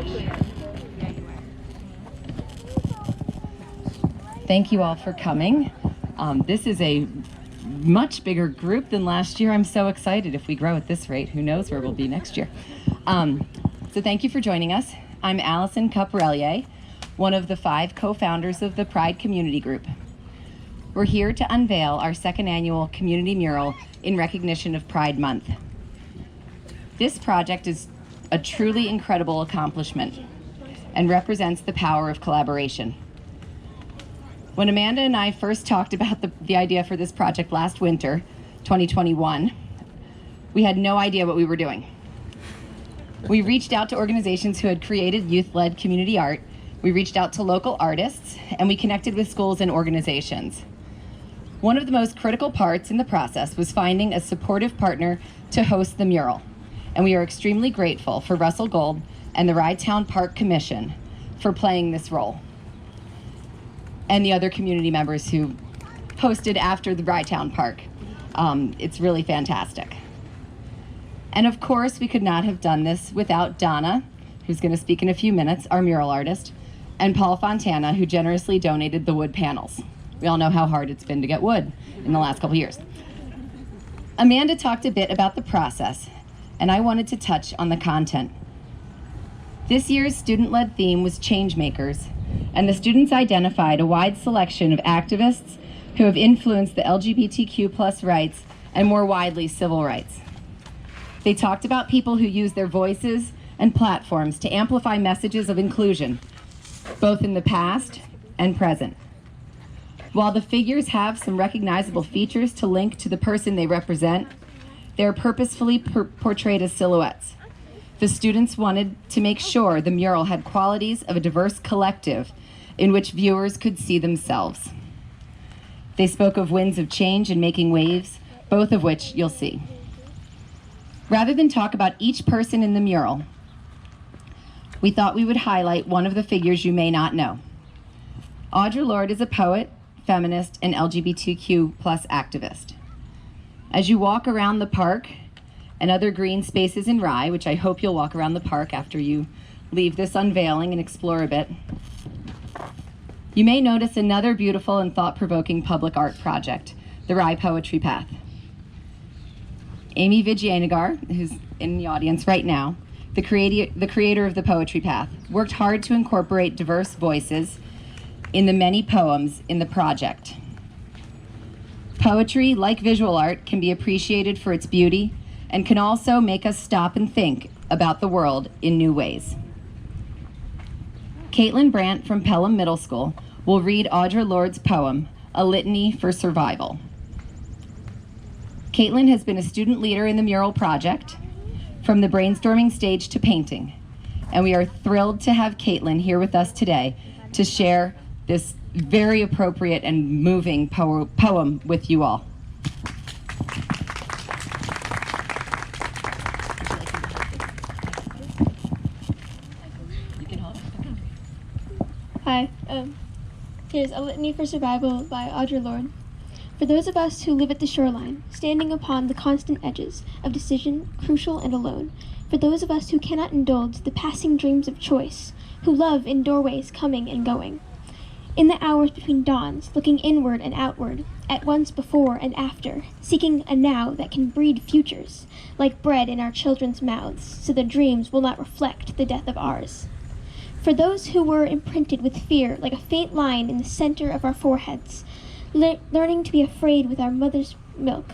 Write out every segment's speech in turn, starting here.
gosh. Thank you all for coming. This is a much bigger group than last year. I'm so excited. If we grow at this rate, who knows where we'll be next year. So thank you for joining us. I'm Allison Caporellier, one of the 5 co-founders of the Pride Community Group. We're here to unveil our 2nd annual community mural in recognition of Pride Month. This project is a truly incredible accomplishment and represents the power of collaboration. When Amanda and I first talked about the idea for this project last winter, 2021, we had no idea what we were doing. We reached out to organizations who had created youth-led community art. We reached out to local artists, and we connected with schools and organizations. One of the most critical parts in the process was finding a supportive partner to host the mural, and we are extremely grateful for Russell Gold and the Rye-Town Park Commission for playing this role, and the other community members who hosted after the Rye-Town Park. It's really fantastic. And of course, we could not have done this without Donna, who's going to speak in a few minutes, our mural artist, and Paul Fontana, who generously donated the wood panels. We all know how hard it's been to get wood in the last couple years. Amanda talked a bit about the process, and I wanted to touch on the content. This year's student-led theme was Changemakers, and the students identified a wide selection of activists who have influenced the LGBTQ+ rights and more widely civil rights. They talked about people who use their voices and platforms to amplify messages of inclusion, both in the past and present. While the figures have some recognizable features to link to the person they represent, they are purposefully portrayed as silhouettes. The students wanted to make sure the mural had qualities of a diverse collective in which viewers could see themselves. They spoke of winds of change and making waves, both of which you'll see. Rather than talk about each person in the mural, we thought we would highlight one of the figures you may not know. Audre Lorde is a poet, feminist, and LGBTQ+ activist. As you walk around the park and other green spaces in Rye, which I hope you'll walk around the park after you leave this unveiling and explore a bit, you may notice another beautiful and thought-provoking public art project, the Rye Poetry Path. Amy Vijayanagар, who's in the audience right now, the creator of the Poetry Path, worked hard to incorporate diverse voices in the many poems in the project. Poetry, like visual art, can be appreciated for its beauty and can also make us stop and think about the world in new ways. Caitlin Brandt from Pelham Middle School will read Audre Lorde's poem, A Litany for Survival. Caitlin has been a student leader in the mural project, from the brainstorming stage to painting, and we are thrilled to have Caitlin here with us today to share this very appropriate and moving poem with you all. Hi, here's A Litany for Survival by Audre Lorde. For those of us who live at the shoreline, standing upon the constant edges of decision, crucial and alone, for those of us who cannot indulge the passing dreams of choice, who love in doorways coming and going, in the hours between dawns, looking inward and outward, at once before and after, seeking a now that can breed futures, like bread in our children's mouths, so their dreams will not reflect the death of ours. For those who were imprinted with fear, like a faint line in the center of our foreheads, learning to be afraid with our mother's milk.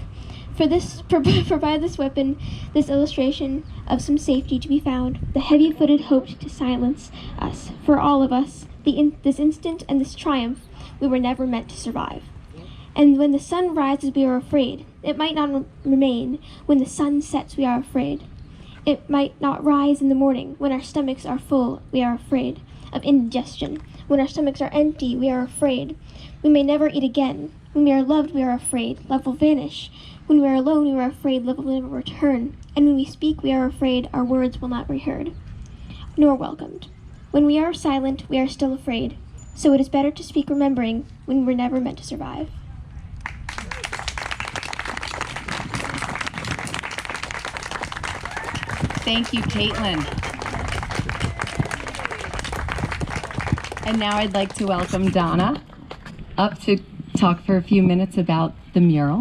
Provide this weapon, this illustration of some safety to be found. The heavy-footed hoped to silence us. For all of us, this instant and this triumph, we were never meant to survive. And when the sun rises, we are afraid. It might not remain. When the sun sets, we are afraid. It might not rise in the morning. When our stomachs are full, we are afraid of indigestion. When our stomachs are empty, we are afraid. We may never eat again. When we are loved, we are afraid. Love will vanish. When we are alone, we are afraid love will never return. And when we speak, we are afraid our words will not be heard, nor welcomed. When we are silent, we are still afraid. So it is better to speak remembering when we're never meant to survive. Thank you, Caitlin. And now I'd like to welcome Donna up to talk for a few minutes about the mural.